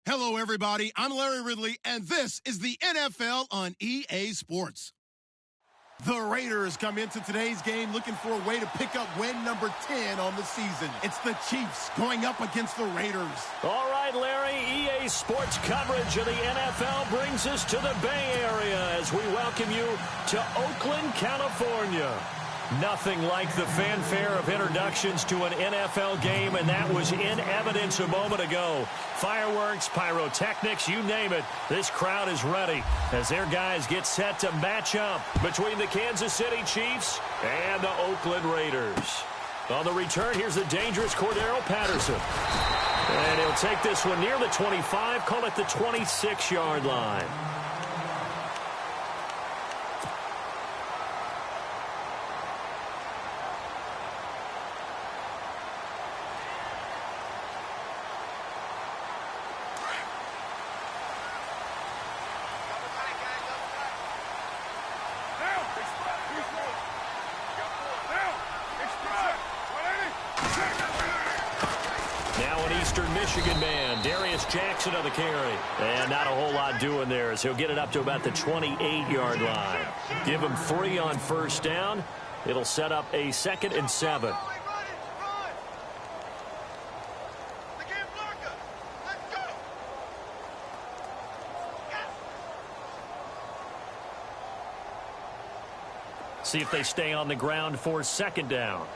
Hello, everybody. I'm Larry Ridley, and this is the NFL on EA Sports. The Raiders come into today's game looking for a way to pick up win number 10 on the season. It's the Chiefs going up against the Raiders. All right, Larry, EA Sports coverage of the NFL brings us to the Bay Area as we welcome you to Oakland, California. Nothing like the fanfare of introductions to an NFL game, and that was in evidence a moment ago. Fireworks, pyrotechnics, you name it. This crowd is ready as their guys get set to match up between the Kansas City Chiefs and the Oakland Raiders. On the return, here's the dangerous Cordero Patterson. And he'll take this one near the 25, call it the 26-yard line. Michigan man, Darius Jackson on the carry. And not a whole lot doing there as he'll get it up to about the 28-yard line. Give him 3 on first down. It'll set up a 2nd and 7. See if they stay on the ground for 2nd down.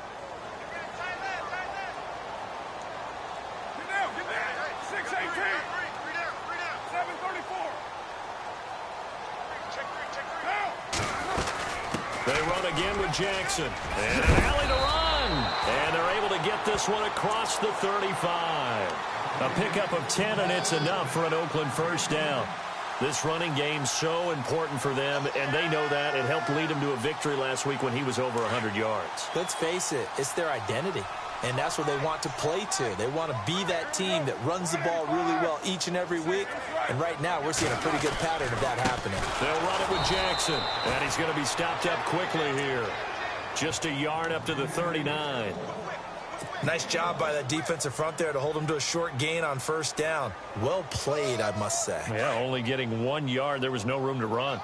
They run again with Jackson. And an alley to run. And they're able to get this one across the 35. A pickup of 10, and it's enough for an Oakland first down. This running game's so important for them, and they know that. It helped lead them to a victory last week when he was over 100 yards. Let's face it, it's their identity. And that's what they want to play to. They want to be that team that runs the ball really well each and every week. And right now, we're seeing a pretty good pattern of that happening. They'll run it with Jackson. And he's going to be stopped up quickly here. Just a yard up to the 39. Nice job by that defensive front there to hold him to a short gain on first down. Well played, I must say. Yeah, only getting 1 yard. There was no room to run.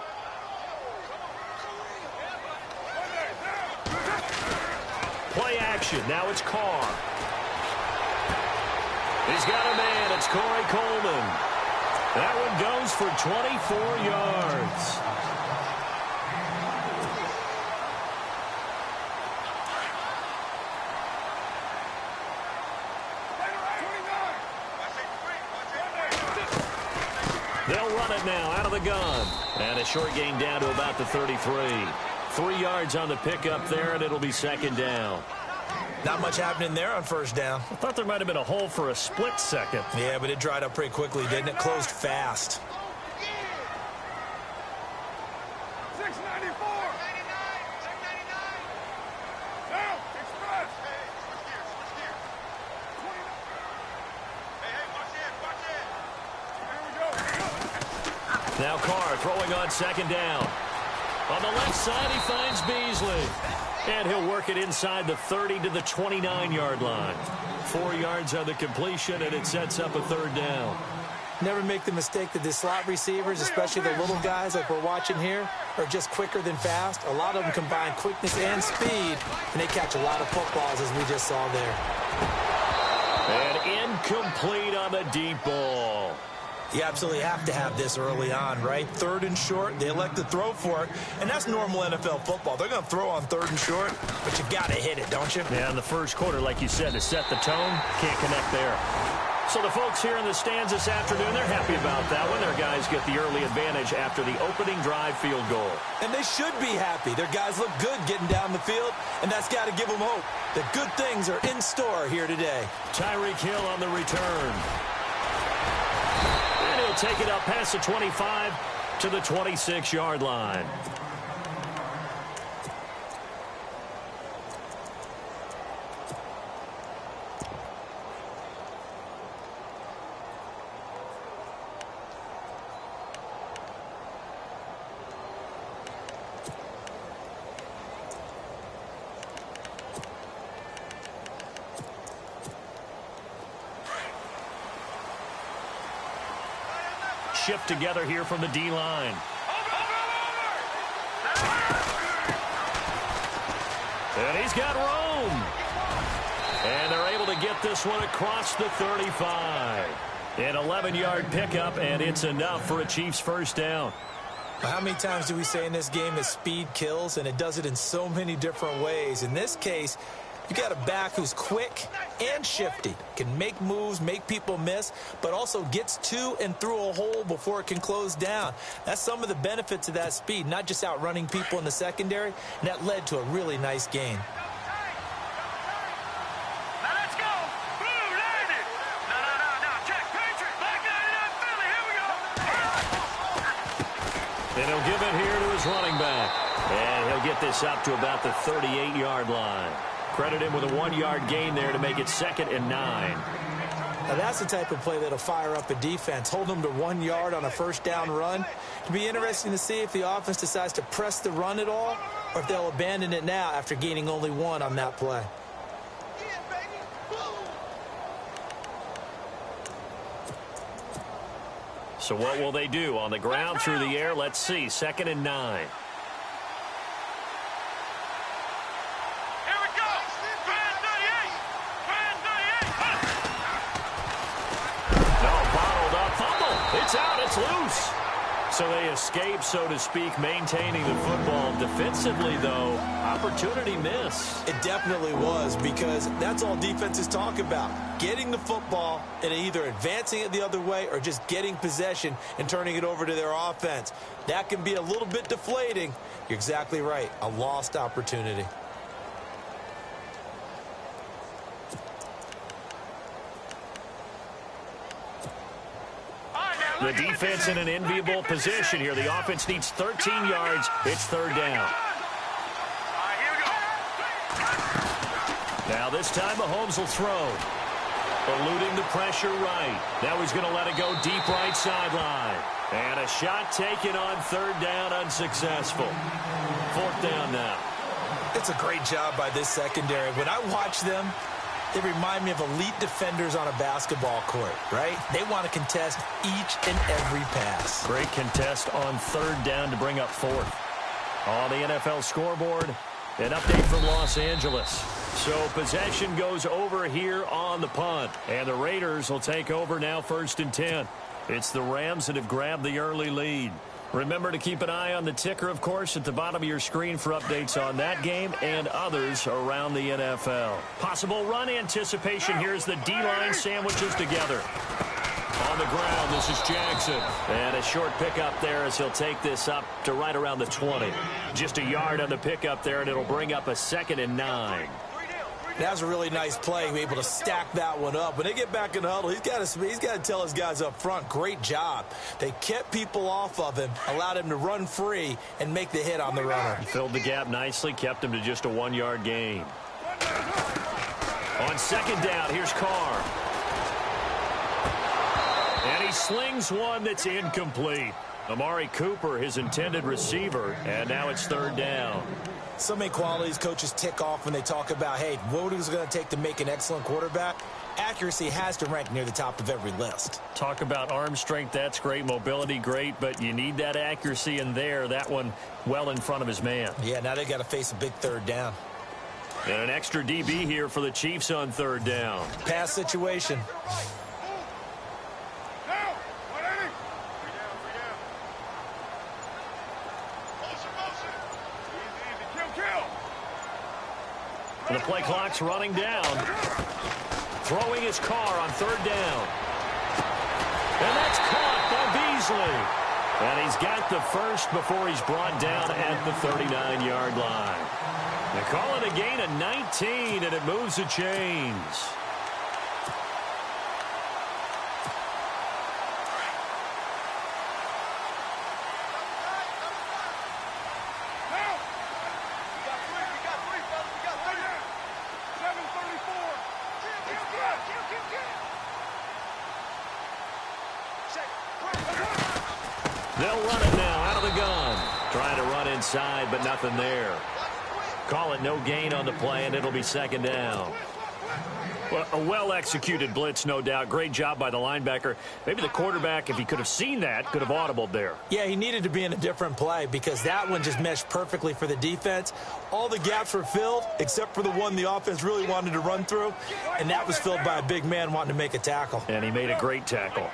Play action. Now it's Carr. He's got a man. It's Corey Coleman. That one goes for 24 yards. They'll run it now out of the gun. And a short gain down to about the 33. 3 yards on the pickup there, and it'll be 2nd down. Not much happening there on first down. I thought there might have been a hole for a split second. Yeah, but it dried up pretty quickly, didn't it? Closed fast. Now Carr throwing on 2nd down. On the left side, he finds Beasley. And he'll work it inside the 30 to the 29-yard line. 4 yards on the completion, and it sets up a 3rd down. Never make the mistake that the slot receivers, especially the little guys like we're watching here, are just quicker than fast. A lot of them combine quickness and speed, and they catch a lot of footballs, as we just saw there. And incomplete on the deep ball. You absolutely have to have this early on, right? 3rd and short, they elect to throw for it, and that's normal NFL football. They're going to throw on 3rd and short, but you got to hit it, don't you? Yeah, in the first quarter, like you said, to set the tone, can't connect there. So the folks here in the stands this afternoon, they're happy about that one. Their guys get the early advantage after the opening drive field goal. And they should be happy. Their guys look good getting down the field, and that's got to give them hope that good things are in store here today. Tyreek Hill on the return. And he'll take it up past the 25 to the 26-yard line. shift together here from the D-line. And he's got room. And they're able to get this one across the 35. An 11-yard pickup, and it's enough for a Chiefs first down. How many times do we say in this game that speed kills, and it does it in so many different ways? In this case, you got a back who's quick and shifty, can make moves, make people miss, but also gets to and through a hole before it can close down. That's some of the benefits of that speed, not just outrunning people in the secondary, and that led to a really nice gain. And he'll give it here to his running back. And he'll get this up to about the 38-yard line. Credit him with a 1-yard gain there to make it 2nd and 9. Now that's the type of play that'll fire up a defense. Hold them to 1 yard on a first down run. It'll be interesting to see if the offense decides to press the run at all, or if they'll abandon it now after gaining only 1 on that play. So what will they do? On the ground, through the air, let's see. 2nd and 9. Here we go. Brand 38. No, bottled up. Fumble. It's out. It's loose. So they escape, so to speak, maintaining the football. Defensively, though, opportunity miss. It definitely was, because that's all defenses talk about. Getting the football and either advancing it the other way or just getting possession and turning it over to their offense. That can be a little bit deflating. You're exactly right. A lost opportunity. The defense in an enviable position here. The offense needs 13 yards. It's 3rd down. Now this time Mahomes will throw. Eluding the pressure right. Now he's going to let it go deep right sideline. And a shot taken on 3rd down, unsuccessful. 4th down now. It's a great job by this secondary. When I watch them, they remind me of elite defenders on a basketball court, right? They want to contest each and every pass. Great contest on 3rd down to bring up 4th. On the NFL scoreboard, an update from Los Angeles. So possession goes over here on the punt. And the Raiders will take over now 1st and 10. It's the Rams that have grabbed the early lead. Remember to keep an eye on the ticker, of course, at the bottom of your screen for updates on that game and others around the NFL. Possible run anticipation here as the D-line sandwiches together. On the ground, this is Jackson. And a short pickup there as he'll take this up to right around the 20. Just a yard on the pickup there, and it'll bring up a 2nd and 9. That was a really nice play, able to stack that one up. When they get back in the huddle, he's got to tell his guys up front, great job. They kept people off of him, allowed him to run free and make the hit on the runner. He filled the gap nicely, kept him to just a 1-yard gain. On 2nd down, here's Carr. And he slings one that's incomplete. Amari Cooper, his intended receiver, and now it's 3rd down. So many qualities coaches tick off when they talk about, hey, what is it going to take to make an excellent quarterback? Accuracy has to rank near the top of every list. Talk about arm strength, that's great. Mobility, great, but you need that accuracy in there. That one well in front of his man. Yeah, now they got to face a big 3rd down. And an extra DB here for the Chiefs on 3rd down. Pass situation. The play clock's running down. Throwing his Carr on 3rd down. And that's caught by Beasley. And he's got the first before he's brought down at the 39-yard line. They call it a gain of 19, and it moves the chains. They'll run it now out of the gun. Trying to run inside, but nothing there. Call it no gain on the play, and it'll be 2nd down. Well, a well-executed blitz, no doubt. Great job by the linebacker. Maybe the quarterback, if he could have seen that, could have audibled there. Yeah, he needed to be in a different play because that one just meshed perfectly for the defense. All the gaps were filled except for the one the offense really wanted to run through, and that was filled by a big man wanting to make a tackle. And he made a great tackle.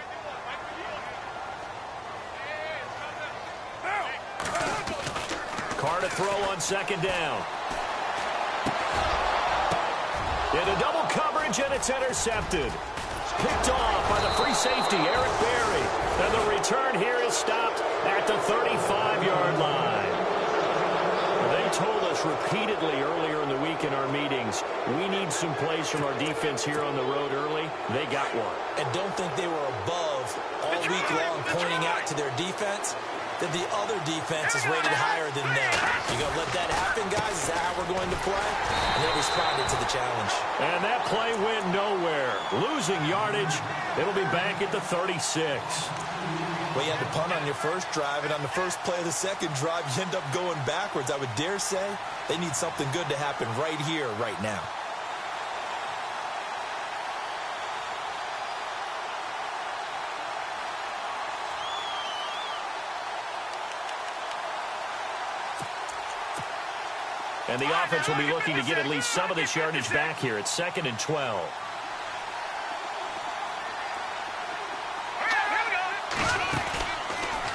Carr to throw on second down. Into double coverage, and it's intercepted. Picked off by the free safety, Eric Berry. And the return here is stopped at the 35-yard line. They told us repeatedly earlier in the week in our meetings, we need some plays from our defense here on the road early. They got one. And don't think they were above all week long pointing out to their defense that the other defense is rated higher than them. You going to let that happen, guys? Is that how we're going to play? And they responded to the challenge. And that play went nowhere. Losing yardage. It'll be back at the 36. Well, you had to punt on your first drive, and on the first play of the second drive, you end up going backwards. I would dare say they need something good to happen right here, right now. And the offense will be looking to get at least some of this yardage back here. It's 2nd and 12.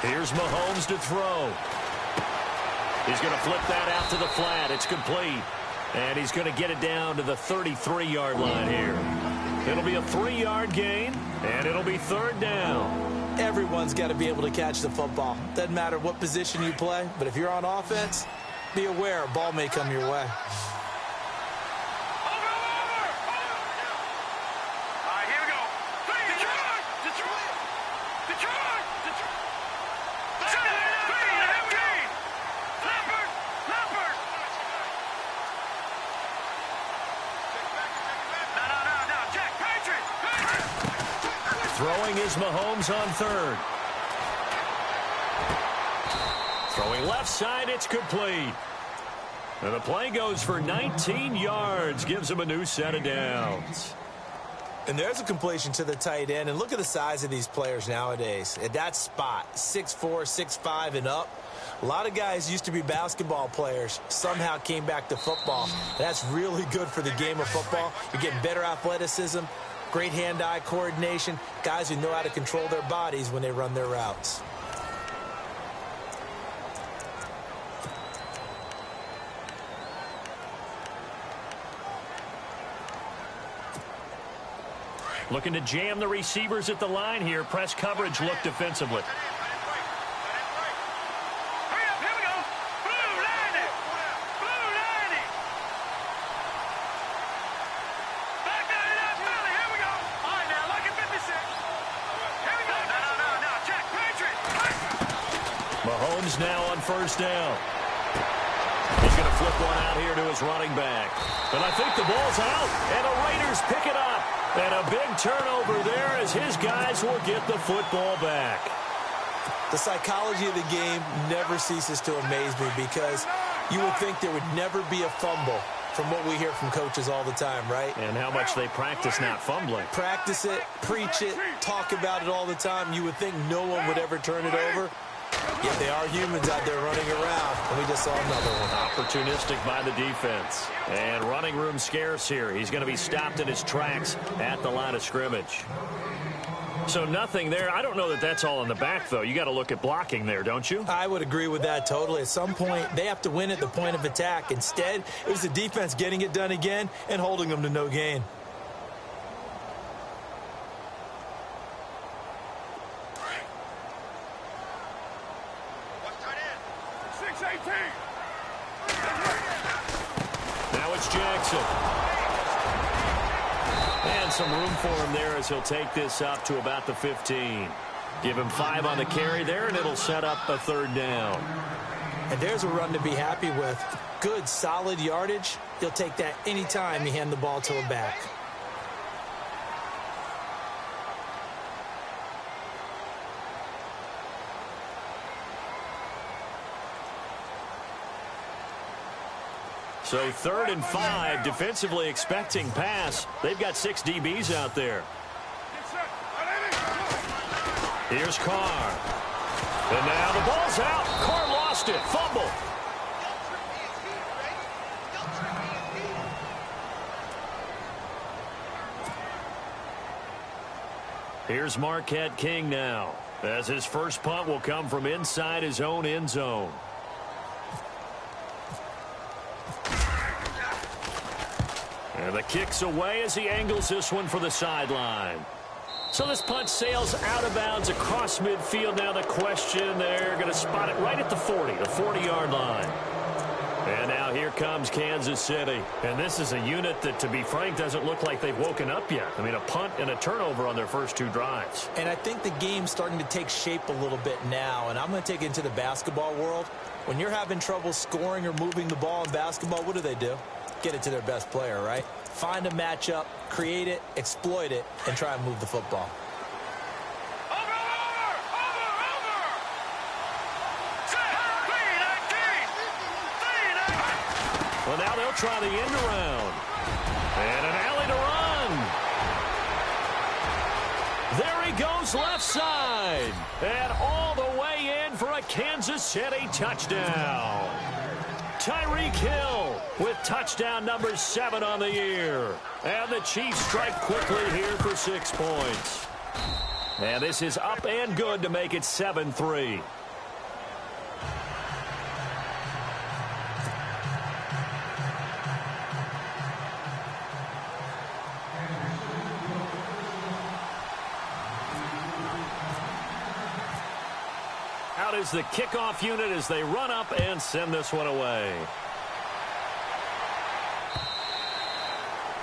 Here's Mahomes to throw. He's going to flip that out to the flat. It's complete. And he's going to get it down to the 33-yard line here. It'll be a 3-yard gain, and it'll be 3rd down. Everyone's got to be able to catch the football. Doesn't matter what position you play, but if you're on offense, be aware a ball may come your way. Throwing is Mahomes on 3rd. Throwing left side, it's complete. And the play goes for 19 yards, gives him a new set of downs. And there's a completion to the tight end. And look at the size of these players nowadays. At that spot, 6'4", 6'5", and up. A lot of guys used to be basketball players, somehow came back to football. That's really good for the game of football. You're getting better athleticism, great hand-eye coordination, guys who know how to control their bodies when they run their routes. Looking to jam the receivers at the line here. Press coverage look defensively. Mahomes now on 1st down. He's going to flip one out here to his running back. And I think the ball's out, and the Raiders pick it up. And a big turnover there as his guys will get the football back. The psychology of the game never ceases to amaze me because you would think there would never be a fumble from what we hear from coaches all the time, right? And how much they practice not fumbling. Practice it, preach it, talk about it all the time. You would think no one would ever turn it over. Yet they are humans out there running around, and we just saw another one. Opportunistic by the defense. And running room scarce here. He's going to be stopped in his tracks at the line of scrimmage. So nothing there. I don't know that that's all in the back, though. You got to look at blocking there, don't you? I would agree with that totally. At some point, they have to win at the point of attack. Instead, it was the defense getting it done again and holding them to no gain. Now it's Jackson. And some room for him there as he'll take this up to about the 15. Give him 5 on the carry there, and it'll set up a 3rd down. And there's a run to be happy with. Good, solid yardage. You'll take that anytime you hand the ball to a back. So 3rd and 5, defensively expecting pass. They've got 6 DBs out there. Here's Carr. And now the ball's out. Carr lost it. Fumble. Here's Marquette King now, as his first punt will come from inside his own end zone. And the kick's away as he angles this one for the sideline. So this punt sails out of bounds across midfield. Now the question, they're going to spot it right at the 40, the 40-yard line. And now here comes Kansas City. And this is a unit that, to be frank, doesn't look like they've woken up yet. I mean, a punt and a turnover on their first 2 drives. And I think the game's starting to take shape a little bit now. And I'm going to take it into the basketball world. When you're having trouble scoring or moving the ball in basketball, what do? Get it to their best player, right? Find a matchup, create it, exploit it, and try and move the football. Well, now they'll try the end around. And an alley to run. There he goes left side. And all the way in for a Kansas City touchdown. Tyreek Hill with touchdown number 7 on the year. And the Chiefs strike quickly here for 6 points. And this is up and good to make it 7-3. Out is the kickoff unit as they run up and send this one away.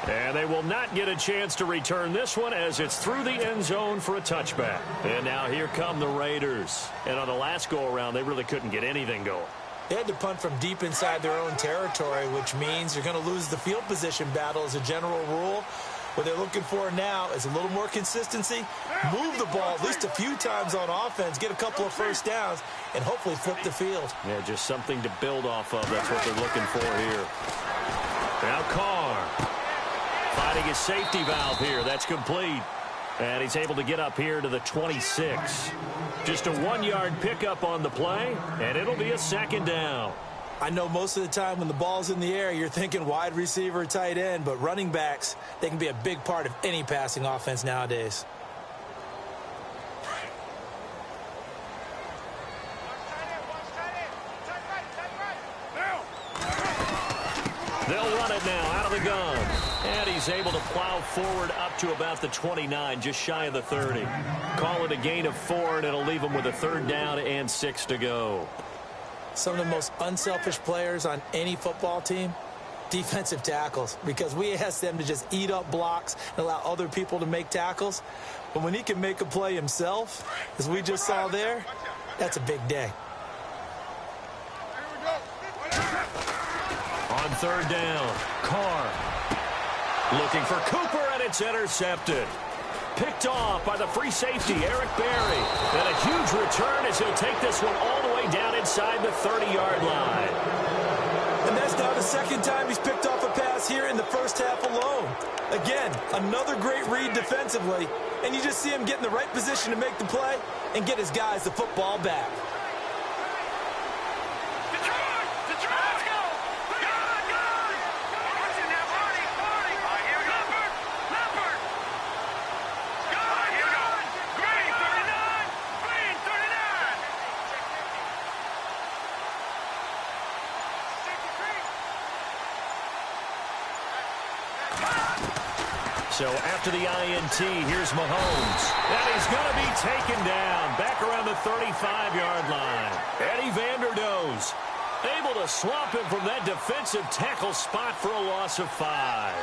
And they will not get a chance to return this one as it's through the end zone for a touchback. And now here come the Raiders. And on the last go-around, they really couldn't get anything going. They had to punt from deep inside their own territory, which means you're going to lose the field position battle as a general rule. What they're looking for now is a little more consistency, move the ball at least a few times on offense, get a couple of first downs, and hopefully flip the field. Yeah, just something to build off of. That's what they're looking for here. Now Carr finding his safety valve here. That's complete. And he's able to get up here to the 26. Just a 1-yard pickup on the play, and it'll be a 2nd down. I know most of the time when the ball's in the air, you're thinking wide receiver, tight end, but running backs, they can be a big part of any passing offense nowadays. They'll run it now out of the gun. And he's able to plow forward up to about the 29, just shy of the 30. Call it a gain of 4, and it'll leave him with a 3rd down and 6 to go. Some of the most unselfish players on any football team, defensive tackles, because we ask them to just eat up blocks and allow other people to make tackles. But when he can make a play himself, as we just saw there, that's a big day. On 3rd down, Carr looking for Cooper, and it's intercepted. Picked off by the free safety, Eric Berry. And a huge return as he'll take this one all the way down inside the 30-yard line. And that's now the 2nd time he's picked off a pass here in the first half alone. Again, another great read defensively, and you just see him get in the right position to make the play and get his guys the football back. So after the INT, here's Mahomes. And he's going to be taken down back around the 35-yard line. Eddie Vanderdoes able to swamp him from that defensive tackle spot for a loss of 5.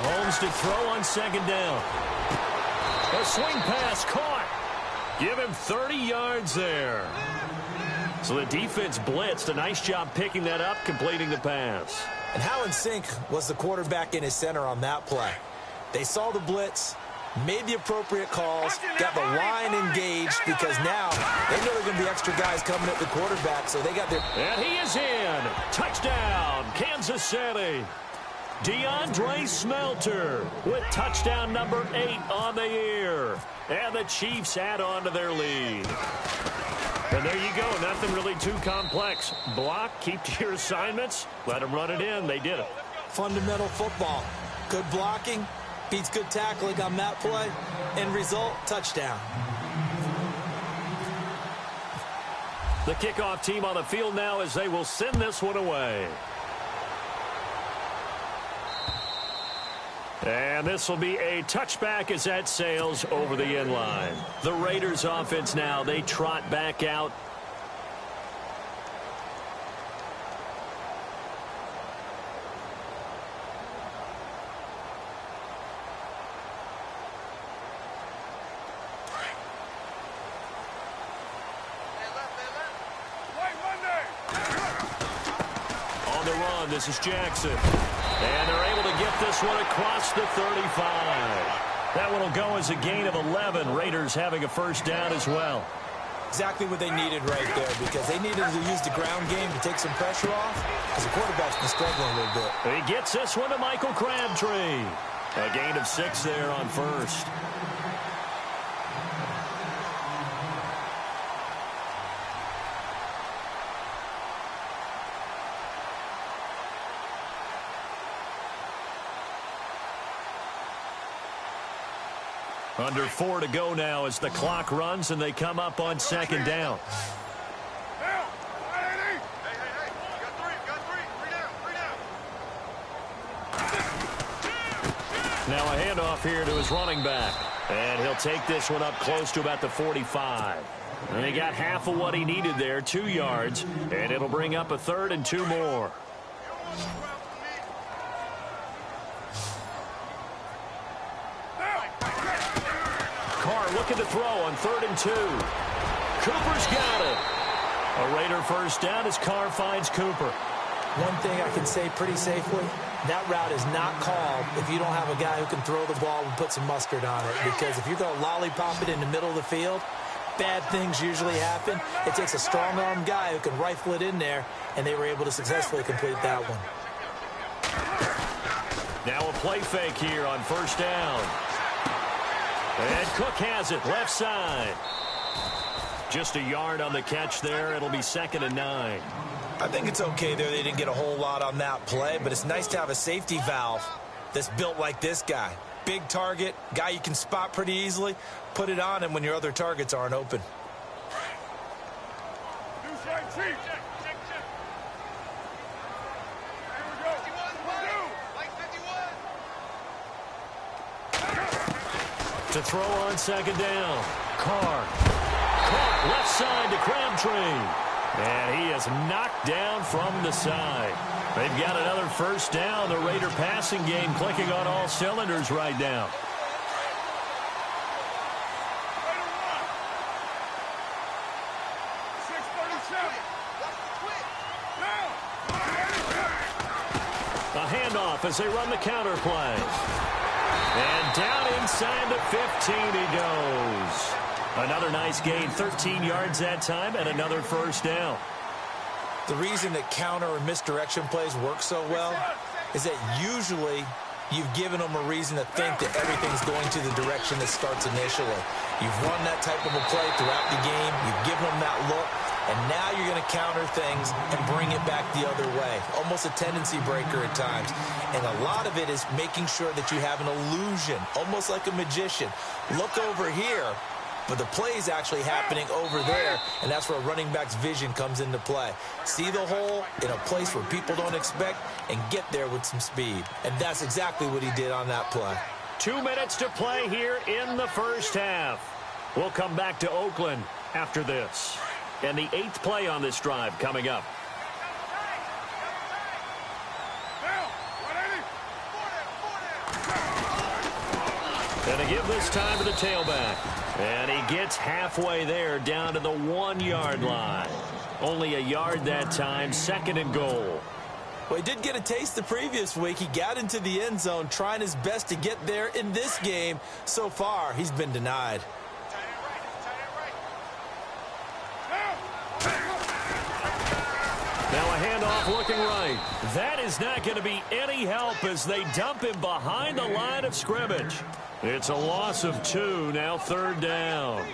Mahomes to throw on second down. A swing pass caught. Give him 30 yards there. So the defense blitzed. A nice job picking that up, completing the pass. And how in sync was the quarterback in his center on that play? They saw the blitz, made the appropriate calls, got the line engaged because now they know there are going to be extra guys coming at the quarterback, so they got their... And he is in. Touchdown, Kansas City. DeAndre Smelter with touchdown number 8 on the year. And the Chiefs add on to their lead. And there you go. Nothing really too complex. Block, keep to your assignments, let them run it in. They did it. Fundamental football. Good blocking beats good tackling on that play. End result, touchdown. The kickoff team on the field now as they will send this one away. And this will be a touchback as that sails over the end line. The Raiders offense now, they trot back out. On the run, this is Jackson. And they're able to get this one across the 35. That one will go as a gain of 11. Raiders having a first down as well. Exactly what they needed right there because they needed to use the ground game to take some pressure off because the quarterback's been struggling a little bit. He gets this one to Michael Crabtree. A gain of 6 there on first. Under 4 to go now as the clock runs and they come up on second down. Now a handoff here to his running back. And he'll take this one up close to about the 45. And he got half of what he needed there, 2 yards. And it'll bring up a 3rd and 2 more. Looking to throw on 3rd and 2. Cooper's got it. A Raider first down as Carr finds Cooper. One thing I can say pretty safely, that route is not called if you don't have a guy who can throw the ball and put some mustard on it. Because if you're going to lollipop it in the middle of the field, bad things usually happen. It takes a strong-arm guy who can rifle it in there, and they were able to successfully complete that one. Now a play fake here on first down. And Cook has it, left side. Just a yard on the catch there. It'll be 2nd and 9. I think it's okay there. They didn't get a whole lot on that play, but it's nice to have a safety valve that's built like this guy. Big target, guy you can spot pretty easily. Put it on him when your other targets aren't open. To throw on second down. Carr. Caught left side to Crabtree. And he is knocked down from the side. They've got another first down. The Raider passing game clicking on all cylinders right now. A handoff as they run the counter play. And down inside the 15 he goes. Another nice gain, 13 yards that time, and another first down. The reason that counter or misdirection plays work so well is that usually you've given them a reason to think that everything's going to the direction that starts initially. You've run that type of a play throughout the game. You've given them that look. And now you're going to counter things and bring it back the other way. Almost a tendency breaker at times. And a lot of it is making sure that you have an illusion, almost like a magician. Look over here, but the play is actually happening over there, and that's where a running back's vision comes into play. See the hole in a place where people don't expect and get there with some speed. And that's exactly what he did on that play. 2 minutes to play here in the first half. We'll come back to Oakland after this. And the 8th play on this drive coming up. And to give this time to the tailback. And he gets halfway there, down to the 1-yard line. Only a yard that time, 2nd and goal. Well, he did get a taste the previous week. He got into the end zone, trying his best to get there in this game. So far, he's been denied. Now a handoff looking right. That is not going to be any help as they dump him behind the line of scrimmage. It's a loss of 2, now 3rd down.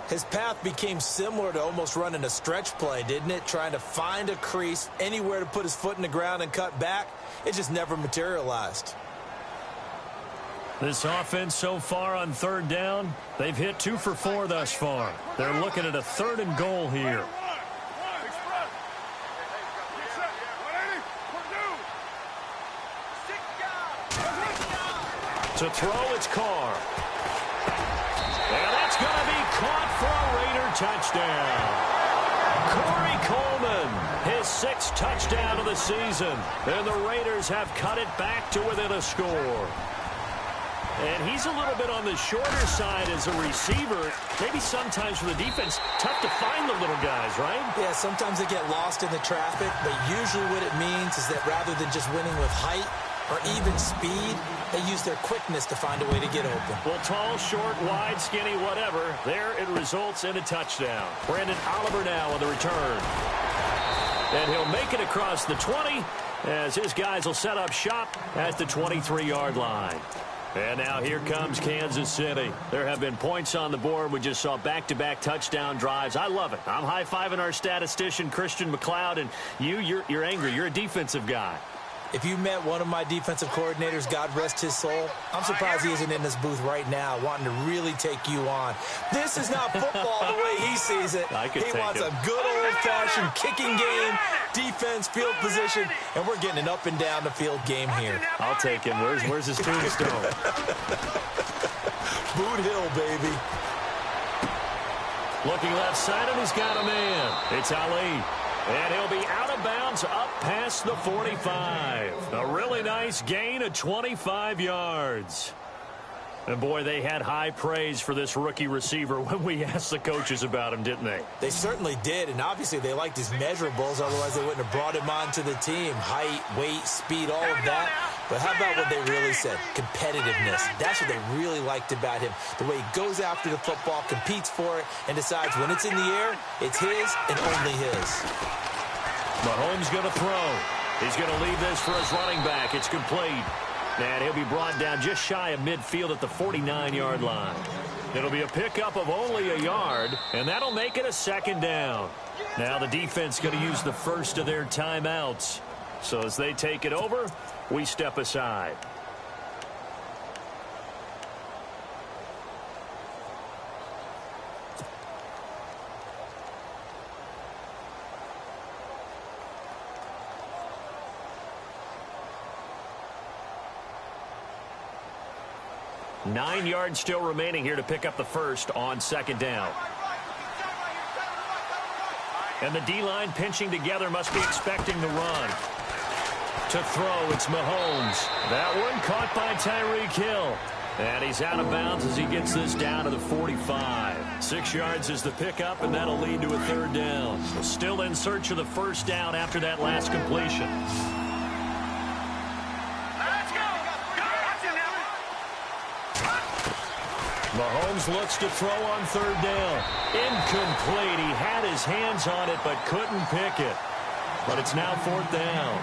His path became similar to almost running a stretch play, didn't it? Trying to find a crease, anywhere to put his foot in the ground and cut back. It just never materialized. This offense so far on 3rd down, they've hit 2 for 4 thus far. They're looking at a 3rd and goal here. To throw, it's Carr. And that's going to be caught for a Raider touchdown. Corey Coleman, his 6th touchdown of the season. And the Raiders have cut it back to within a score. And he's a little bit on the shorter side as a receiver. Maybe sometimes for the defense, tough to find the little guys, right? Yeah, sometimes they get lost in the traffic, but usually what it means is that rather than just winning with height or even speed, they use their quickness to find a way to get open. Well, tall, short, wide, skinny, whatever, there it results in a touchdown. Brandon Oliver now on the return. And he'll make it across the 20 as his guys will set up shop at the 23-yard line. And now here comes Kansas City. There have been points on the board. We just saw back-to-back touchdown drives. I love it. I'm high-fiving our statistician, Christian McLeod, and you're angry. You're a defensive guy. If you met one of my defensive coordinators, God rest his soul, I'm surprised he isn't in this booth right now wanting to really take you on. This is not football the way he sees it. He wants a good old-fashioned kicking game, defense, field position, and we're getting an up-and-down-the-field game here. I'll take him. Where's his tombstone? Boot Hill, baby. Looking left side, and he's got a man. It's Ali. And he'll be out of bounds up past the 45. A really nice gain of 25 yards. And, boy, they had high praise for this rookie receiver when we asked the coaches about him, didn't they? They certainly did, and obviously they liked his measurables. Otherwise, they wouldn't have brought him onto the team. Height, weight, speed, all of that. But how about what they really said? Competitiveness. That's what they really liked about him. The way he goes after the football, competes for it, and decides when it's in the air, it's his and only his. Mahomes going to throw. He's going to leave this for his running back. It's complete. And he'll be brought down just shy of midfield at the 49-yard line. It'll be a pickup of only a yard, and that'll make it a 2nd down. Now the defense going to use the first of their timeouts. So as they take it over, we step aside. Nine yards still remaining here to pick up the first on 2nd down. And the D-line pinching together, must be expecting the run. To throw, it's Mahomes. That one caught by Tyreek Hill. And he's out of bounds as he gets this down to the 45. 6 yards is the pickup, and that'll lead to a 3rd down. So still in search of the first down after that last completion. Mahomes looks to throw on 3rd down. Incomplete. He had his hands on it but couldn't pick it. But it's now 4th down.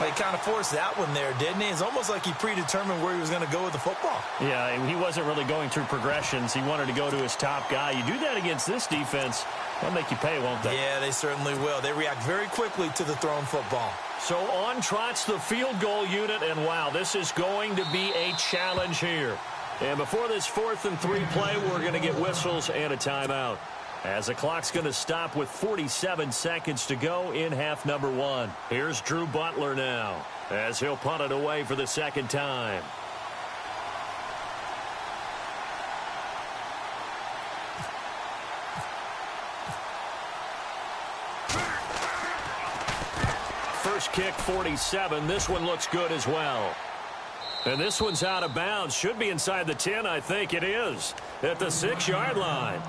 Well, he kind of forced that one there, didn't he? It's almost like he predetermined where he was going to go with the football. Yeah, he wasn't really going through progressions. He wanted to go to his top guy. You do that against this defense, they'll make you pay, won't they? Yeah, they certainly will. They react very quickly to the thrown football. So on trots the field goal unit, and wow, this is going to be a challenge here. And before this 4th and 3 play, we're going to get whistles and a timeout, as the clock's going to stop with 47 seconds to go in half number 1. Here's Drew Butler now, as he'll punt it away for the 2nd time. First kick, 47. This one looks good as well. And this one's out of bounds. Should be inside the 10, I think it is, at the 6-yard line.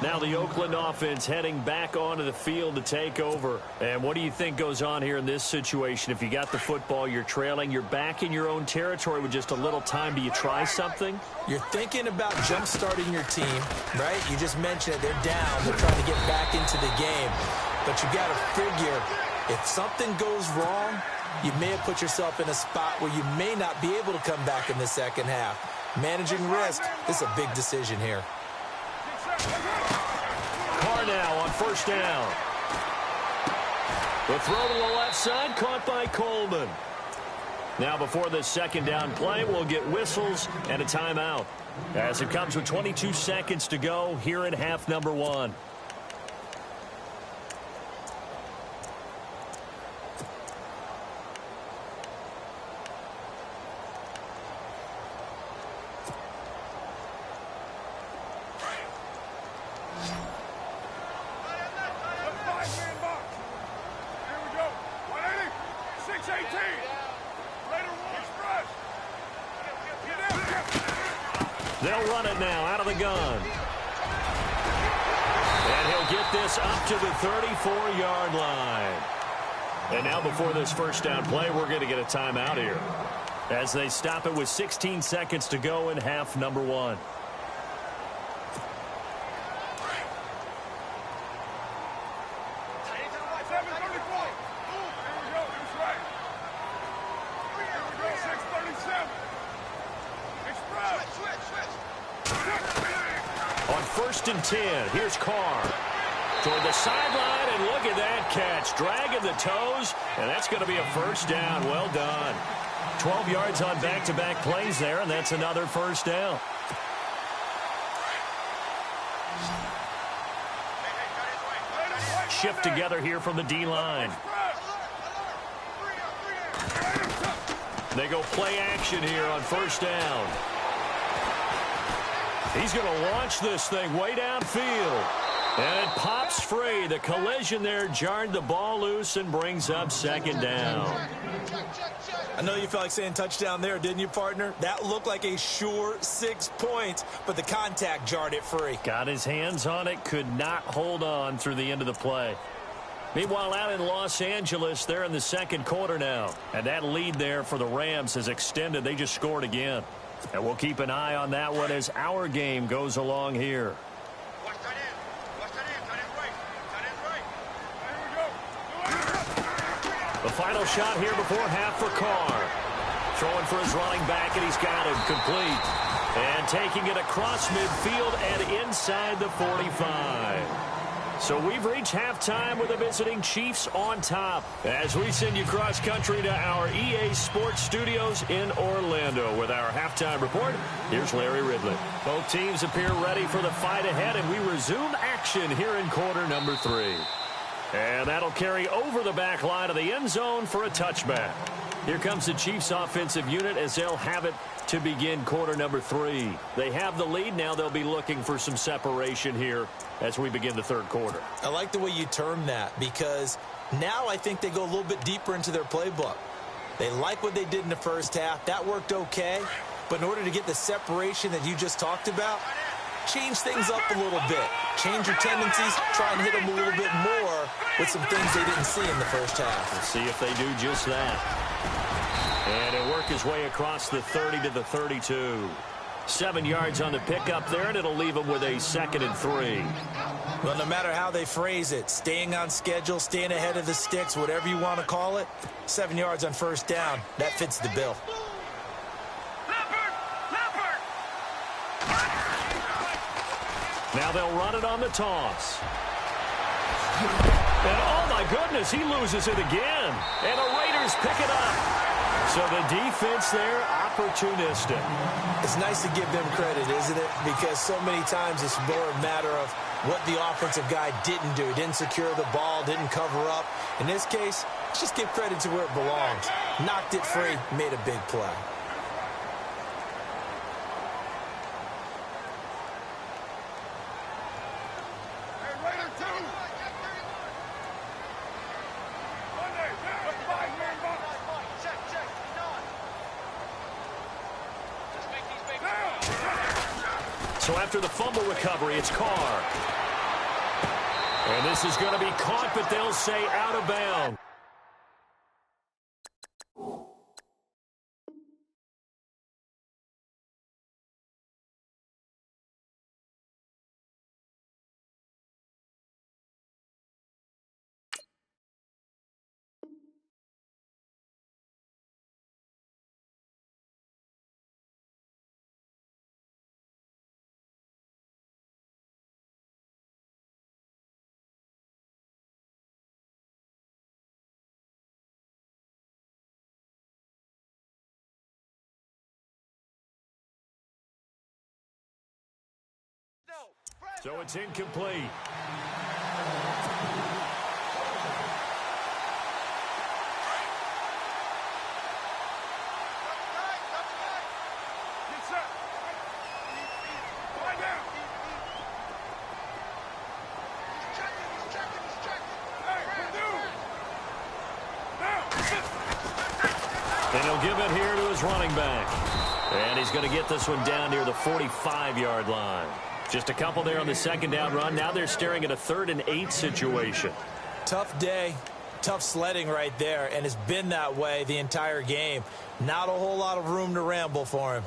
Now the Oakland offense heading back onto the field to take over. And what do you think goes on here in this situation? If you got the football, you're trailing, you're back in your own territory with just a little time. Do you try something? You're thinking about jump-starting your team, right? You just mentioned it. They're down. They're trying to get back into the game. But you got to figure, if something goes wrong, you may have put yourself in a spot where you may not be able to come back in the second half. Managing risk, this is a big decision here. Carr now on first down. The throw to the left side, caught by Coleman. Now before this second down play, we'll get whistles and a timeout, as it comes with 22 seconds to go here in half number 1. They'll run it now out of the gun. And he'll get this up to the 34-yard line. And now before this first down play, we're going to get a timeout here, as they stop it with 16 seconds to go in half number 1. On first and 10, here's Carr toward the sideline, and look at that catch, dragging the toes, and that's going to be a first down. Well done. 12 yards on back-to-back plays there, and that's another first down. Shift together here from the D-line. They go play action here on first down. He's going to launch this thing way downfield. And it pops free. The collision there jarred the ball loose and brings up second down. I know you felt like saying touchdown there, didn't you, partner? That looked like a sure 6 points, but the contact jarred it free. Got his hands on it, could not hold on through the end of the play. Meanwhile, out in Los Angeles, they're in the second quarter now. And that lead there for the Rams has extended. They just scored again. And we'll keep an eye on that one as our game goes along here. The final shot here before half for Carr. Throwing for his running back, and he's got him complete. And taking it across midfield and inside the 45. So we've reached halftime with the visiting Chiefs on top, as we send you cross-country to our EA Sports Studios in Orlando. With our halftime report, here's Larry Ridley. Both teams appear ready for the fight ahead, and we resume action here in quarter number 3. And that'll carry over the back line of the end zone for a touchback. Here comes the Chiefs offensive unit as they'll have it to begin quarter number 3. They have the lead. Now they'll be looking for some separation here as we begin the third quarter. I like the way you term that, because now I think they go a little bit deeper into their playbook. They like what they did in the first half. That worked okay. But in order to get the separation that you just talked about, change things up a little bit. Change your tendencies. Try and hit them a little bit more with some things they didn't see in the first half. We'll see if they do just that. And he'll work his way across the 30 to the 32. 7 yards on the pickup there, and it'll leave him with a 2nd and 3. Well, no matter how they phrase it, staying on schedule, staying ahead of the sticks, whatever you want to call it, 7 yards on first down, that fits the bill. Now they'll run it on the toss. And oh my goodness, he loses it again. And the Raiders pick it up. So the defense there, opportunistic. It's nice to give them credit, isn't it? Because so many times it's more a matter of what the offensive guy didn't do. He didn't secure the ball, didn't cover up. In this case, let's just give credit to where it belongs. Knocked it free, made a big play. So after the fumble recovery, it's Carr. And this is going to be caught, but they'll say out of bounds. So it's incomplete. And he'll give it here to his running back. And he's going to get this one down near the 45-yard line. Just a couple there on the second down run. Now they're staring at a 3rd and 8 situation. Tough day, tough sledding right there, and it's been that way the entire game. Not a whole lot of room to ramble for him.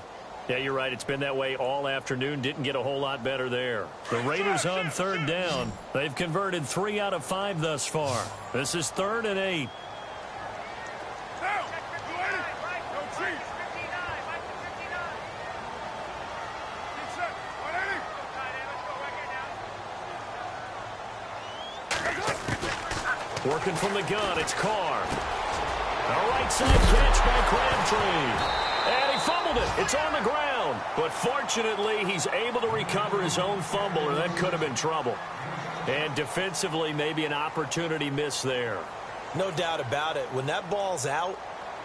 Yeah, you're right. It's been that way all afternoon. Didn't get a whole lot better there. The Raiders on 3rd down. They've converted 3 out of 5 thus far. This is 3rd and 8. Working from the gun, it's Carr. A right side catch by Crabtree. And he fumbled it. It's on the ground. But fortunately, he's able to recover his own fumble, or that could have been trouble. And defensively, maybe an opportunity miss there. No doubt about it. When that ball's out,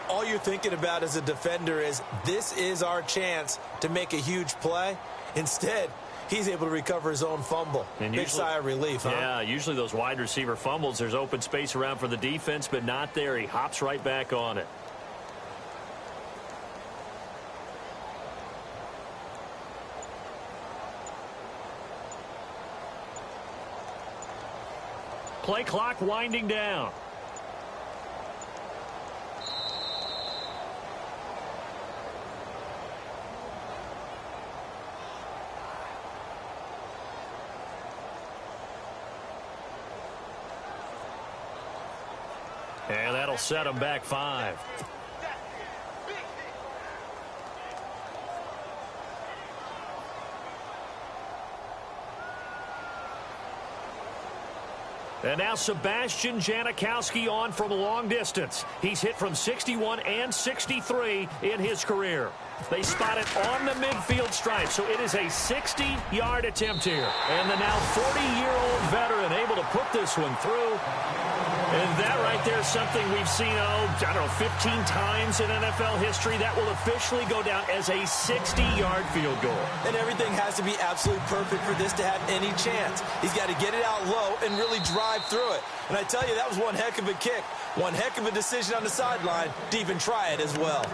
all you're thinking about as a defender is, this is our chance to make a huge play. Instead, he's able to recover his own fumble. And big sigh of relief, huh? Yeah, usually those wide receiver fumbles, there's open space around for the defense, but not there. He hops right back on it. Play clock winding down. And that'll set him back 5. And now Sebastian Janikowski on from a long distance. He's hit from 61 and 63 in his career. They spot it on the midfield stripe, so it is a 60-yard attempt here. And the now 40-year-old veteran able to put this one through. And that right there is something we've seen, I don't know, 15 times in NFL history. That will officially go down as a 60-yard field goal. And everything has to be absolutely perfect for this to have any chance. He's got to get it out low and really drive through it. And I tell you, that was one heck of a kick. One heck of a decision on the sideline to even try it as well.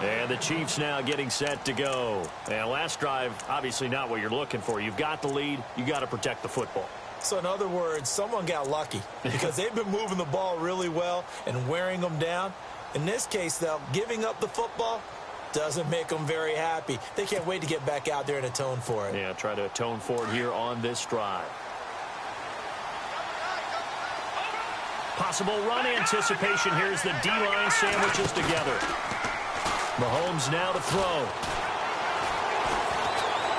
And the Chiefs now getting set to go. And last drive, obviously not what you're looking for. You've got the lead. You got to protect the football. So in other words, someone got lucky because they've been moving the ball really well and wearing them down. In this case, though, giving up the football doesn't make them very happy. They can't wait to get back out there and atone for it. Yeah, try to atone for it here on this drive. Possible run anticipation. Here's the D-line sandwiches together. Mahomes now to throw.